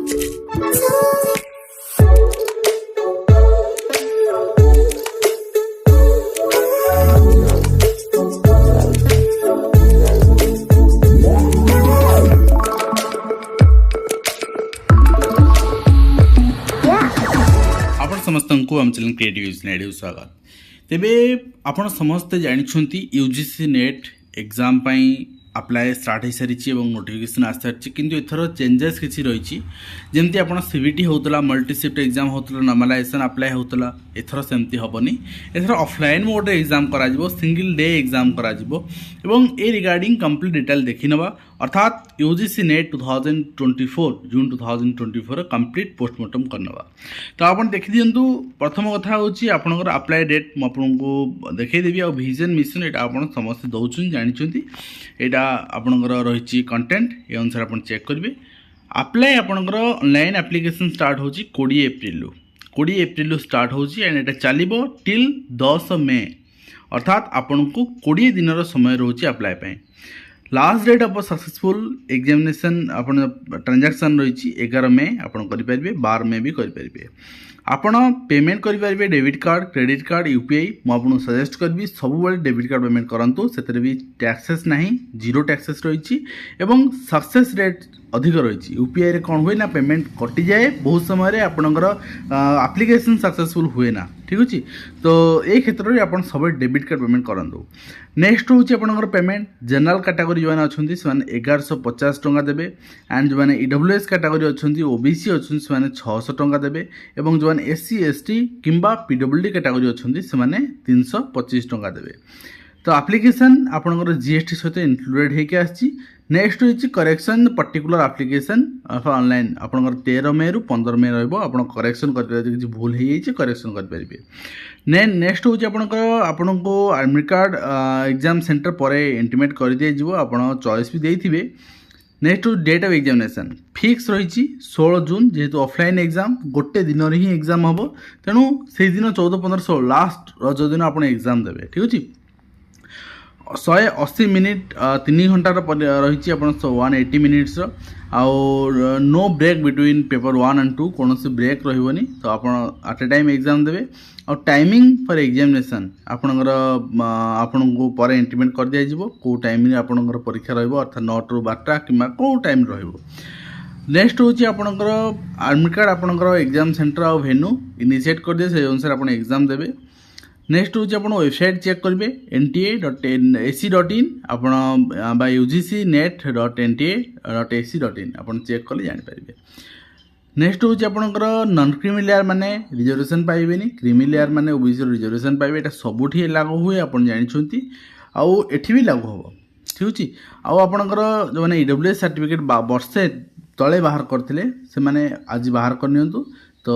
समस्त को आम चैनल क्रिएटिव यूज स्वागत। तेबे आपण समस्ते जानते UGC net exam apply start हो सारी नोटिफिकेशन आस सारी किंतु एथर चेंजेस किसी रही जमती आप सीबीटी होता मल्टी शिफ्ट एग्जाम होता नॉर्मलाइजेशन अप्लाई होता एथर सेमती हेनी एथर ऑफलाइन मोड एग्जाम करा सिंगल डे एग्जाम करा ए रिगार्डिंग कंप्लीट डिटेल देखी नवा अर्थात यूजीसी नेट 2024 जून 2024 कंप्लीट पोस्टमार्टम करनवा। तो आप देखी दिंतु प्रथम कथा हूँ आपंकर अप्लाई डेट मुझको देखईदेवी आ विजन मिशन यहाँ आप समस्त दौरान जानते यहाँ आपंकर रही कंटेंट ये अनुसार आप चेक करेंगे। अप्लाई आपंकर ऑनलाइन एप्लिकेशन स्टार्ट हो 20 एप्रिल स्टार्ट हो एंड ये चलो टिल 10 मे अर्थात आपन को 20 दिन समय रोचे apply last date of successful examination अपन ट्रांजैक्शन रही 11 मे आपन करेंगे 12 मे भी करेंगे। आपण पेमेंट करेंगे debit card credit card UPI मुझे सजेस्ट करी सब डेबिट कार्ड पेमेंट करूँ से भी टैक्सेस ना जीरो टैक्सेस रही सक्सेस रेट अधिक रही यूपीआई रे कौन हुए ना पेमेंट कटि जाए बहुत समय आपणकर एप्लिकेशन सक्सेसफुल हुए ना ठीक अच्छे। तो ये क्षेत्र में आप सब डेबिट कार्ड पेमेंट करूँ। नेक्स्ट हूँ आपंकर पेमेंट जनरल कैटेगरी जो अच्छा से 1150 टंका देवे एंड जो ईडब्ल्यूएस कैटेगरी अच्छा ओबीसी अच्छा से 600 टंका देवे और जो एससी एसटी किंबा पीडब्ल्यूडी कैटेगरी अच्छा से 325 टंका देवे। तो एप्लिकेशन आपंकर जीएसटी सहित इनक्लूडेड होकर आसी। नेक्स्ट हूँ करेक्शन पर्टिकुलर एप्लिकेशन ऑनलाइन आपंकर 13 मे रु 15 मे रहा करेक्शन कर भूल हो जाए करेक्शन करेंगे। नेक्स्ट हूँ आपन को एडमिट कार्ड एग्जाम सेंटर पर इंटीमेट कर दिया आप चॉइस भी देते। Next date of examination fix रही 16 जून जेहेतु ऑफलाइन एग्जाम गोटे दिन ही एग्जाम हम तेणु से दिन 14, 15, 16 लास्ट रज दिन आप एग्जाम देवे ठीक अच्छे। 180 मिनिट 3 घंटार रही 180 minutes no break between paper 1 and 2 कौन से ब्रेक रही। तो आप एट ए टाइम एग्जाम देवे और टाइमिंग फॉर एग्जामिनेशन आपणकर आपण को पर इंटीमेट कर दिया कौ टाइम आपणकर परीक्षा रही अर्थात 9 ରୁ 12 कि कौ टाइम रही। नेक्स्ट हूँ आपणकर एडमिट कार्ड आपणकर एग्जाम सेंटर आ वेन्यू इनिशिएट कर दिए से अनुसार आप एग्जाम देवे। नेक्स्ट हूँ आप वेबसाइट चेक करेंगे nta.ac.in आप ugcnet.nta.ac.in आप चेक कले जापर। नेक्स्ट हूँ आपंकर नन क्रीमी लेयर माने रिजर्वेशन पाइबे क्रीमी लेयर माने ओबीसी रिजर्वेशन पाइबे यहाँ सबुठी लागू हुए आप जानते आठ भी लागू हम ठीक अच्छे। आपंकर जो मैंने ईडब्ल्यूएस सर्टिफिकेट वर्षे तले बाहर करते से आज बाहर करनी तो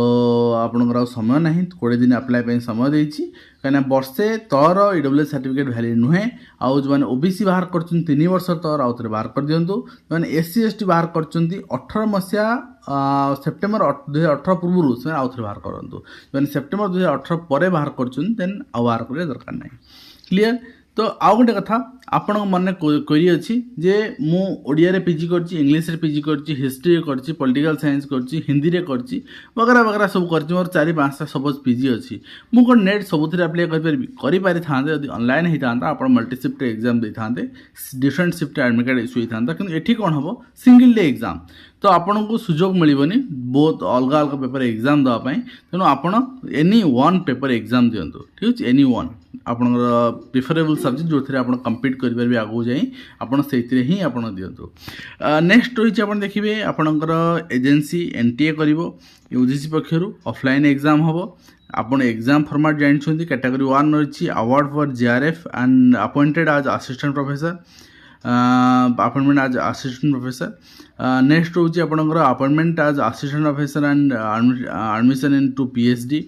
आपंकर समय ना 20 दिन अप्लाई समय देती कहीं वर्षे तर ईडब्ल्यूएस सर्टिफिकेट वैलिड नुहे आउ जो ओबीसी बाहर कर 3 वर्ष तर आउ थे बाहर कर दिंतु जो एससी एसटी बाहर कर 18 मसीहा सेप्टेम्बर 2018 पूर्व से आउ थे बाहर करूँ जो सेप्टेम्बर 2018 पर बाहर कर बाहर कर दरकार ना क्लीयर। तो आउ गोटे कथा आपण मन क्वेरी अच्छी जे मु ओडिया रे पीजी करची इंग्लिश रे पीजी करची हिस्ट्री रे करची पॉलिटिकल साइंस करची हिंदी रे करची वगैरह वगैरह सब करची मोर 4-5टा सपोज पीजी अच्छी मु कोन नेट सबुथिरे अप्लाई करि पारि थांते यदि ऑनलाइन हे थांता आपण मल्टी शिफ्ट एग्जाम दे थांते different shift admit card issue हे थांता किंतु एठी कोन हबो सिंगल डे एग्जाम तो आपन को सुजोग मिलबनी बहुत अलग अलग पेपर एग्जाम दवा पाई तेणु आपण एनी वन पेपर एग्जाम दियंतु ठीक अछि एनी वन आपण प्रिफरेबल सब्जेक्ट जो थे आप कम्पीट करेंगे आगू जाई आपण से ही आपण दियंतु। नेक्स्ट रही आप देखिए आपणकर एजेंसी एनटीए कर यूजीसी पक्षर ऑफलाइन एग्जाम हम आपन एग्जाम फॉर्मेट जानते कैटेगरी 1 रही award for JRF and appointed as assistant professor appointment as assistant professor. Next हूँ आपणकर appointment as assistant professor and admission into PhD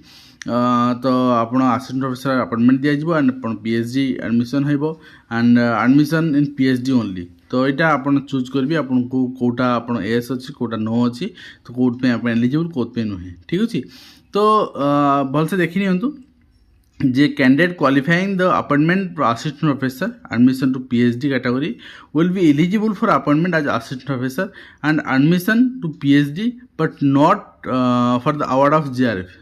तो आप असिस्टेंट प्रोफेसर अपॉइंटमेंट दिज्व एंड पीएचडी एडमिशन हो and admission in PhD only. तो यहाँ आप choose करेंगे आपको कौटा आप एस अच्छी कौटा नो अच्छी तो कौट आप एलिजिबल कौट नुहे ठीक अच्छे। तो भलसे देखी नियंतु जे candidate qualifying the appointment for assistant professor admission to PhD category will be eligible for appointment as assistant professor and admission to PhD but not for the award of JRF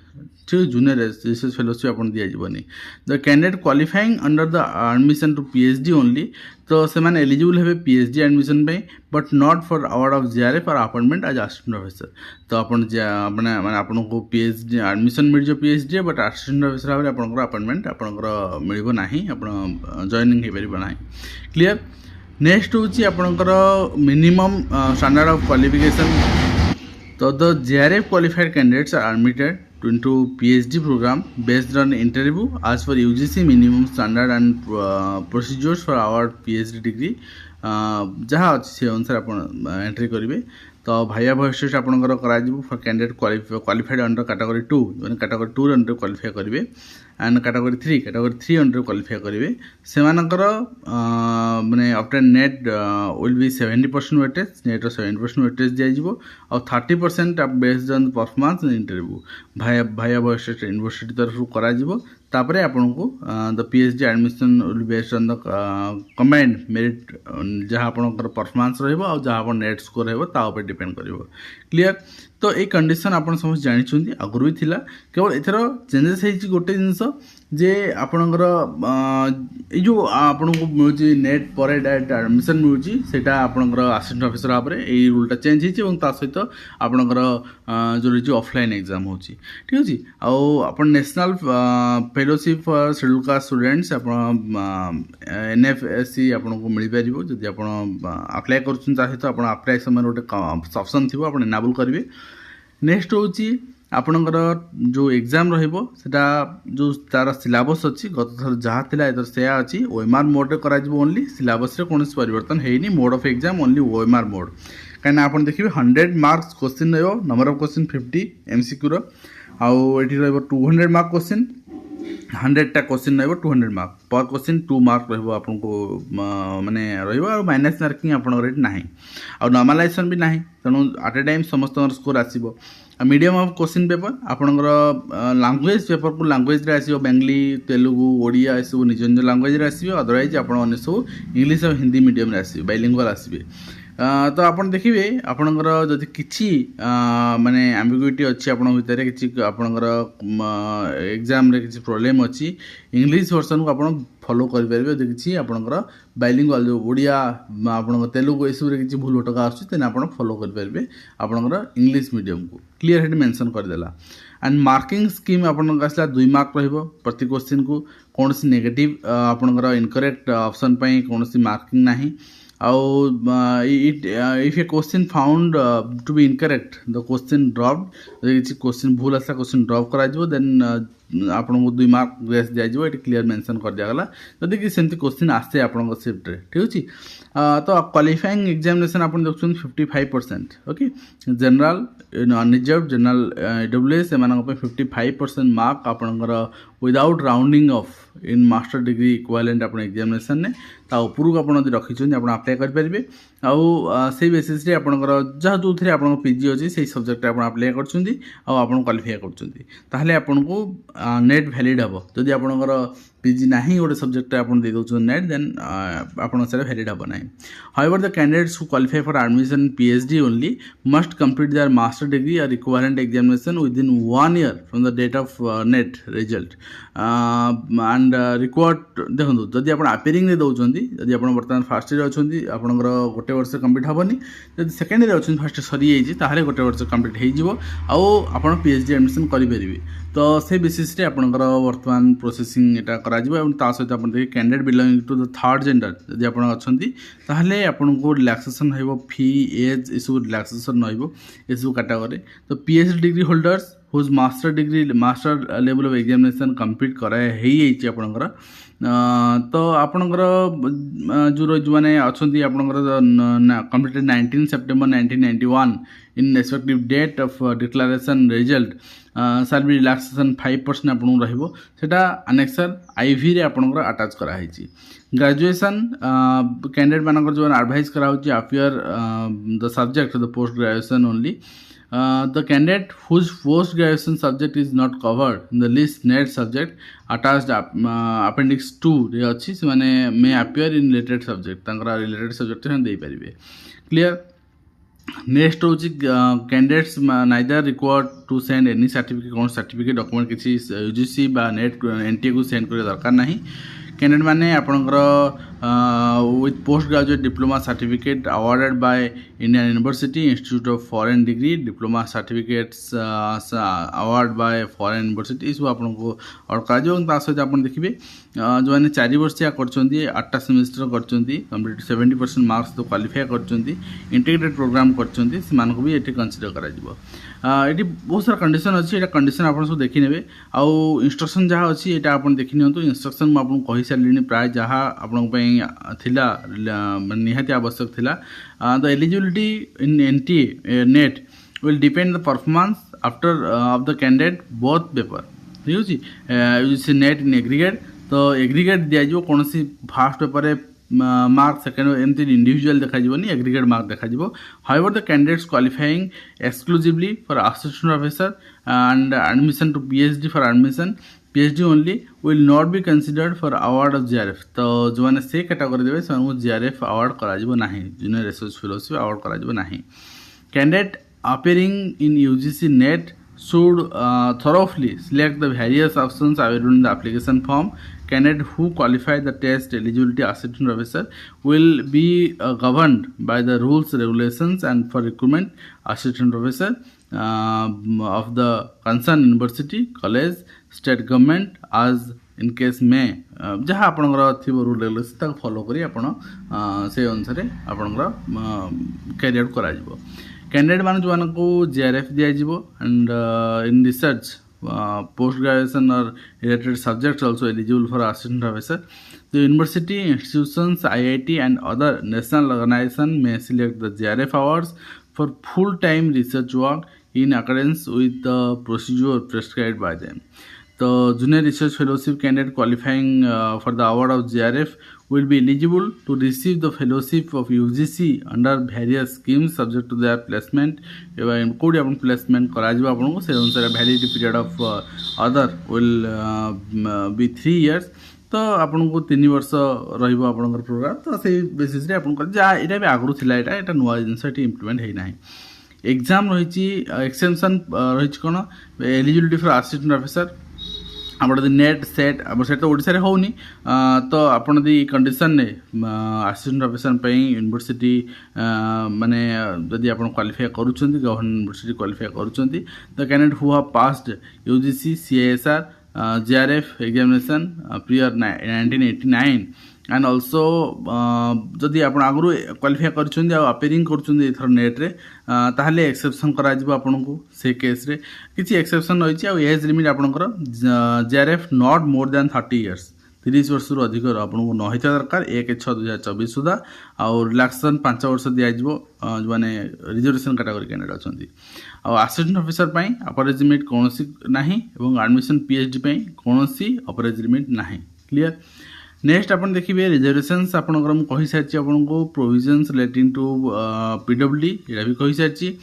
junior research fellowship अपन दिज्वनी the candidate qualifying under the admission to PhD only तो से eligible हे PhD admission but not for award of JRF और appointment as assistant professor तो आपने आपन को पीएचडी एडमिशन मिल जो पीएचडी बट असिस्टेंट प्रोफेसर भाव आपन अपॉइंटमेंट आपनकर मिलबो नाही आपन जॉइनिंग हे परिबो नाही क्लियर नेक्स्ट होची आपनकर minimum standard of qualification to the JRF qualified candidates are admitted into PhD program based on interview as per UGC minimum standard and procedures for our PhD degree जहाँ अच्छी से अनुसार आप entry करेंगे तो भाइया भविष्य आपंकर for candidate qualified under category 2 मैंने कैटेगरी 2 अंडर क्वालिफाई करेंगे एंड कैटेगरी 3 अंडर क्वालिफाई करेंगे से माने after NET will be 70% weightage NET 70% weightage दिज्व और 30% बेस्ड ऑन परफॉर्मेंस इंटरव्यू भाइया भविष्य यूनिवर्सिटी तरफ कर आपन को the PhD admission will based on the combined merit जहाँ आपंकर परफॉर्मेंस रहा नेट स्कोर रहा डिपेंड कर क्लियर तो ये कंडीशन आप समस्त जानी आगुरी भी थिला केवल एथर चेंजेस है गोटे जिनस जे आपणकर जो आपन को मिलूँ नेट पर डायरेक्ट एडमिशन मिलूँ आपणकर असिस्टेंट ऑफिसर भाव में यही रूलटा चेंज होता सहित आपणकर जो रही ऑफलाइन एग्जाम हो ठीक अच्छे आप national fellowship for schedule caste students NFSC आपन को मिल पार जदि आप अप्लाई कर सहित आप अप्लाई समय गोटे ऑप्शन थी आप इनाबल करेंगे नेक्स्ट हूँ आपणकर जो एग्जाम रहा जो तार सिलेबस अच्छी गत थर जहाँ थी एथर से अच्छी ओएमआर मोड ओनली सिलेबस कौन परिवर्तन है mode of exam only OMR mode कहीं आप देखिए 100 marks question number of question 50 MCQ आउ 200 मार्क क्वेश्चन 100टा क्वेश्चन 200 मार्क पर क्वेश्चन 2 मार्क आपको माने माइनस मार्किंग आपंकर ना आ नॉर्मलाइजेशन भी ना तेणु एट ए टाइम समस्त स्कोर आसो मीडियम ऑफ क्वेश्चन पेपर आपंकर लैंग्वेज पेपर को लैंग्वेज आसो बेंगली तेलुगु ओडिया ये सब निज निज लैंग्वेज आसो अदरवाइज आप सब इंग्लिश और हिंदी मीडियम आसो बाइलिंगुअल आसबे तो आप देखिए आपंकर जदि किसी माने एम्बिग्युइटी अच्छी आपण भितर किसी आपंकर एग्जाम रे किसी प्रॉब्लम अच्छी इंग्लिश वर्जन को आप फॉलो करेंगे जब किसी आपंकर बाइलिंगुअल जो ओडिया आपंकर तेलुगु ये सब किसी भूल भटका आसते आप फॉलो करेंगे आपंकर इंग्लिश मीडियम को क्लीयर हेड मेंशन करदेला एंड मार्किंग स्कीम आपन आसला 2 मार्क रहिबो प्रति क्वेश्चन को कौन सी नेगेटिव आपनकर इनकरेक्ट ऑप्शन पई कौन सी मार्किंग नाही if a question found to be incorrect the question dropped किसी क्वेश्चन भूल आसला क्वेश्चन ड्रॉप करा देन आपन को 2 मार्क ग्रेस दिया ये क्लीयर मेंशन कर दिगला जदि कि सेमती क्वेश्चन आसे आपन शिफ्ट रे ठीक अछि तो क्वालिफाइंग एग्जामिनेशन आप देखुन 55% okay general unreserved general EWS एम 55% मार्क आपनकर without rounding off in master degree equivalent आप एग्जामिनेशन ने उपरକୁ ଆପଣ ଯଦି ରଖିଛନ୍ତି ଆପଣ ଆପ୍ଲାଏ କରିପାରିବେ ଆଉ ସେଇ ବେସିସ୍ରେ ଆପଣଙ୍କର ଯାହା ଯେଉଁଥିରେ ଆପଣଙ୍କ ପିଜି ଅଛି ସେଇ ସବଜେକ୍ଟରେ ଆପଣ ଆପ୍ଲାଏ କରୁଛନ୍ତି ଆଉ ଆପଣ କ୍ୱାଲିଫାଏ କରୁଛନ୍ତି ତାହେଲେ ଆପଣଙ୍କୁ ନେଟ୍ ଭ୍ୟାଲିଡ୍ ହେବ ଯଦି ଆପଣଙ୍କର ପିଜି ନାହିଁ ଗୋଟେ ସବଜେକ୍ଟରେ ଆପଣ ଦେଇ ଦେଉଛନ୍ତି ନେଟ୍ ଦେନ୍ ଆପଣଙ୍କ ସେଟା ଭ୍ୟାଲିଡ୍ ହେବ ନାହିଁ however the candidates who qualify for admission PhD only must complete their master degree और equivalent examination within 1 year from the date of NET result and required देखो जदि आप अपेयरिंग रे दौरान जदि आप बर्तमान फास्ट ईयर अच्छा आपंकर गोटे वर्ष कंप्लीट हेनी जब सेकेंड ईयर अच्छा फास्ट सरी जाइए गोटे वर्ष कंप्लीट हो PhD एडमिशन करेंगे तो से बेसिस रे आपंकर वर्तमान प्रोसेसिंग एटा करा सहित आप देखिए candidate belonging to the third gender जदि आप ताहले आपको रिलैक्सेशन हो फी एज ये सब रिलैक्सेशन ये सब कैटेगरी तो PhD degree holders who's master degree master level of examination complete कराई आपंकर तो आपंकर जो रही मैंने अच्छा completed 19 September 1991 in respective date of declaration result salary relaxation 5% आपको रहा अनेक्सर IV रे आपंकर अटैच कराई ग्रेजुएशन कैंडिडेट मानकर जो एडवाइस करा appear the subject the post graduation only the candidate whose post graduation subject is not covered in the list net subject attached appendix 2 रे अछि से माने may appear in related subject तांकरा related subject से दे परिबे clear next हूँ candidates neither required to send any certificate कौन certificate document किसी यूजीसी बा नेट एनटीए को सेंड करने दरकार नहीं कैंडिडेट मैंने आपणकर with post graduate diploma certificate awarded by Indian university institute of foreign degree diploma certificates award by foreign university सब आपको अवार्ड करा सहित आप देखिए जो मैंने 4 वर्षिया कर 8टा सेमिस्टर कर कम्प्लीट 70% मार्क्स तो क्वालिफाई कर इंटीग्रेटेड प्रोग्राम कर भी ये कनसीडर कर ये बहुत सारा कंडीशन अच्छी ये कंडीशन आप सब देखने आउ इंस्ट्रक्शन जहाँ अच्छी ये आप देखी नि इंस्ट्रक्शन मुझे कही सारे प्राय जहाँ आपला निहाती आवश्यक थिला the eligibility in NTA NET will depend the performance after of the candidate both paper ठीक है नेट इन एग्रीगेट तो एग्रीगेट दिज्व कौन फास्ट पेपर मार्क सेकेंड एमती इंडिविजुअल देखा एग्रीगेट मार्क देखा however the candidates qualifying exclusively for assistant professor and admission to PhD for admission PhD only will not be considered for award of JRF तो जो मैंने से category देवे से GRF award करा जूनियर रिसर्च फेलोशिप अवार्ड करा candidate appearing in UGC NET should thoroughly select the various options available in the application form. Candidate who qualify the test eligibility assistant professor will be governed by the rules, regulations and for recruitment assistant professor of the concerned university, college, state government as in case may जहाँ आपणकर थी rule regulation follow करी आपण से अनुसार आपणकर career करा candidate मान जो जीआरएफ दिज्व and in research post graduation और related subjects also eligible for assistant professor the university institutions IIT and other national organisation में select the JRF awards for full time research work in accordance with the procedure prescribed by them. तो junior research fellowship candidate qualifying for the award of GRF will be eligible to receive the fellowship of UGC under various schemes subject to their placement. Code upon placement करा जिबा आपन को से अनुसार validity period of other will be 3 years. तो आपन को 3 वर्ष रहिबो आपनकर प्रोग्राम. तो से बेसिस रे आपन को जा एटा भी आगरु थिला एटा नुवा जिंस एटी इंप्लीमेंट हेइ नाही. एग्जाम रहिछि एक्सेप्शन रहिछि कोन एलिजिबिलिटी फॉर असिस्टेंट प्रोफेसर आप नेट सेट अब सेट तो ओडिशा रे होनी. तो आपन दी कंडीशन ने असिस्टेंट प्रोफेसर यूनिवर्सिटी माने यदि आप क्वालिफाई करूछंती गवर्नमेंट यूनिवर्सिटी क्वालिफाई करूछंती the candidate who have passed UGC CSR JRF examination prior 1989 and also जदि आप आगु क्वालिफाई कर अपेयरिंग कर नेट रे ताहले एक्सेप्शन करा जिवो आपन को से केस रे किछि एक्सेप्शन रही है. एज लिमिट आपनकर GRF not more than 30 years 30 वर्ष रु अधिक आपन को न होता दरकार 1/6/2024 सुधा और रिलैक्सेशन 5 वर्ष दिया जिवो जो माने रिजर्वेशन कैटेगरी कैंडिडेट अछंती. और असिस्टेंट प्रोफेसर पई अपर एज लिमिट कोनोसी नाही एवं एडमिशन पीएचडी पई कोनोसी अपर एज लिमिट नाही. क्लियर. नेक्स्ट अपन देखिए रिजर्वेशंस आपनकर मु कहि सारछि आपन को प्रोविजंस रिलेटिंग टू पीडब्ल्यूडी एटा भी कहि सारछि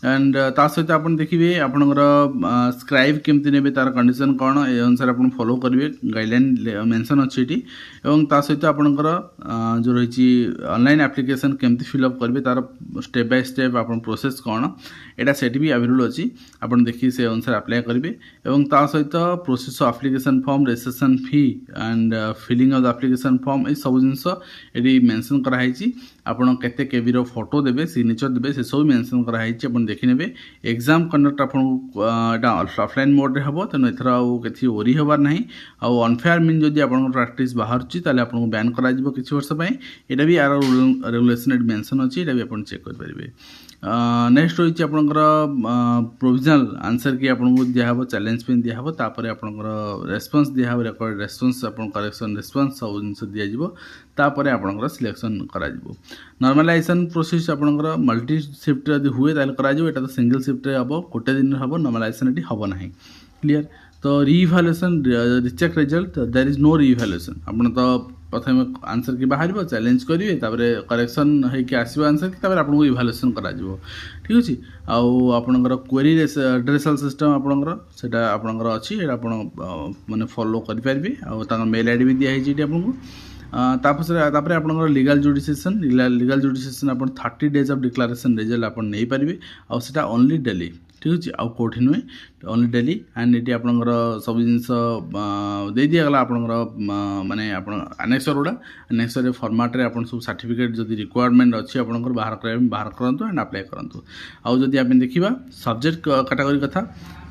एंड ता सहित आपन देखिए आपनकर स्क्राइब केमति नेबे तार कंडीशन कोन ए अनुसार आपन फॉलो करिवे गाइडलाइन मेंशन अछि एटी एवं ता सहित आपनकर जो रहिछि ऑनलाइन एप्लीकेशन केमति फिल अप करिवे तार स्टेप बाय स्टेप आपन प्रोसेस कोन एटा सेट भी अवेलेबल अछि आपन देखि से अनुसार अप्लाई करिवे एवं ता सहित process of application form registration fee and filling of the application form ए सब जिंस एटी मेंशन करा हैछि. आपन केते केबी रो फोटो देबे सिग्नेचर देबे से सब मेंशन करा हैछि आपन देखि नेबे. एग्जाम कंडक्ट आपन एटा ऑफलाइन मोड रे हबो तनो एथरा केथि ओरी हबार नाही आ अनफेयर मीन जदि आपन प्रैक्टिस बाहर छि ताले आपन को बैन करा जिवो किछि वर्ष पय एटा भी आर रेगुलेशन एट मेंशन अछि एटा भी आपन चेक कर परिबे. नेक्स्ट रही आपनकर प्रोविजनल आंसर की आपन को दिया हबो चैलेंज पे दिया हबो तापर आपनकर रेस्पॉन्स दिया हबो रिकॉर्ड रेस्पॉन्स आपन करेक्शन रेस्पॉन्स सब जिंस दिया जिवो तापर आपनकर सिलेक्शन करा जिवो. नॉर्मलाइजेशन प्रोसेस आपनकर मल्टी शिफ्ट यदि हुए ताले करा जिवो एटा तो सिंगल शिफ्ट रे हबो गोटे दिन हबो नॉर्मलाइजेशन एटी हबो नाही. क्लियर. तो reevaluation recheck result there is no reevaluation आपण तो प्रथम आंसर की बाहर चैलेंज करेंगे करेक्शन होकर आसो आंसर की आपको इभाल्युएसन करा ठीक अच्छे आपणकर क्वेरी एड्रेसल सिस्टम आपणकर सेटा आपणकर अच्छी माने फॉलो करेंगे आ मेल आईडी भी दिखाई आपको तापर आपणकर लीगल जुडिसिएशन आप 30 डेज ऑफ डिक्लेरेशन रिजल्ट आप नहीं पारे आटा ओनली डेली ठीक अच्छे आउ कौटी नुहे ओनली डेली एंड ये आपणकर सब जिनस दे दिगला आपणकर माने आनेक्सर गुड़ा आनेक्सर फर्माट रे आप सब सर्टिफिकेट जदि रिक्वायरमेंट अच्छी आपणकर बाहर करंतु एंड अप्लाई करंतु आउ जदि आप देखिबा सब्जेक्ट कैटेगरी कथा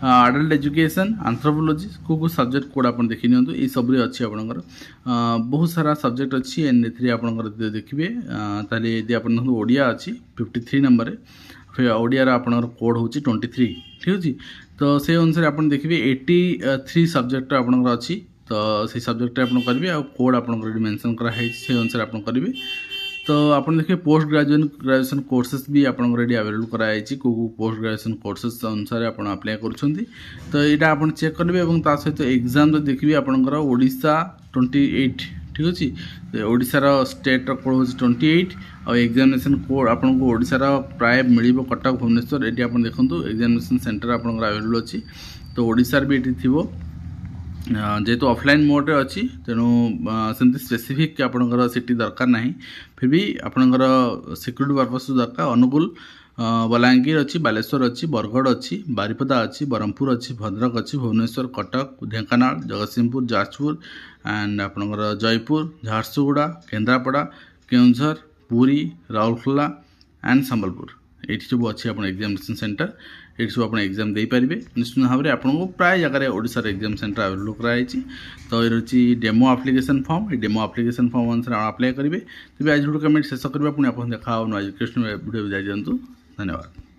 अडल्ट एजुकेशन एंथ्रोपोलॉजी को सब्जेक्ट कोड आप देखि नियंतु ये सब अच्छी आपणकर बहुत सारा सब्जेक्ट अच्छी एंड एथि आपणकर देखिबे ताले यदि आप ओडिया अच्छी 53 नंबर रे फिर ओडिया आपणकर कोड होची 23 ठीक अच्छे तो से अनुसार आप देखिए 83 सब्जेक्ट आपणकर अच्छी तो से सब्जेक्ट आप करेंगे आ कोड आपंकर मेंशन कराई से अनुसार आप करेंगे तो आप देखिए पोस्ट ग्रेजुएशन कोर्सेस भी आपंकर ये अवेलेबल कराई को पोस्ट ग्रेजुएशन कोर्सेस अनुसार आप अप्लाई कर तो यहाँ आप चेक करेंगे और सहित एग्जाम देखिए आपंकर ओडिशा 28 ठीक अच्छे ओडिशार स्टेट कोड हूँ 28 और एग्जामिनेशन कोड आपको ओडिशार प्राय मिल कटक भुवनेश्वर ये आप देखो एग्जामिनेशन सेंटर आपंकर अवेलेबल अच्छी तो ओडिशार भी ये थी जेहेतु ऑफलाइन मोड रे अच्छी तेणु सेमती स्पेसिफिक आपंकर सिटी दरकार ना फिर भी आपंकर सिक्यूरीटी पर्पस दरकार अनुगुल बलांगीर अच्छी बालेश्वर अच्छी बरगढ़ अच्छी बारिपदा अच्छी ब्रह्मपुर अच्छी भद्रक अच्छी भुवनेश्वर कटक ढेंकानाल जगतसिंहपुर जाजपुर एंड आपंकर जयपुर झारसुगुड़ा केन्द्रापड़ा केउंझर पुरी राउरकेला एंड संबलपुर ये सब अच्छी आप एग्जामिनेशन सेंटर ये सब आप एग्जाम दे पारे निश्चित भाव में आपको प्राय जगह ओडिशार एग्जाम सेंटर अवेलेबल कराई तो ये रही डेमो एप्लिकेशन फॉर्म ये डेमो एप्लिकेशन फॉर्म अनुसार अप्लाई करेंगे तेज आज वीडियो कमेंट शेष करवा पुणी आप देखा नुआ एजुकेशन वीडियो जाई दिंतु धन्यवाद।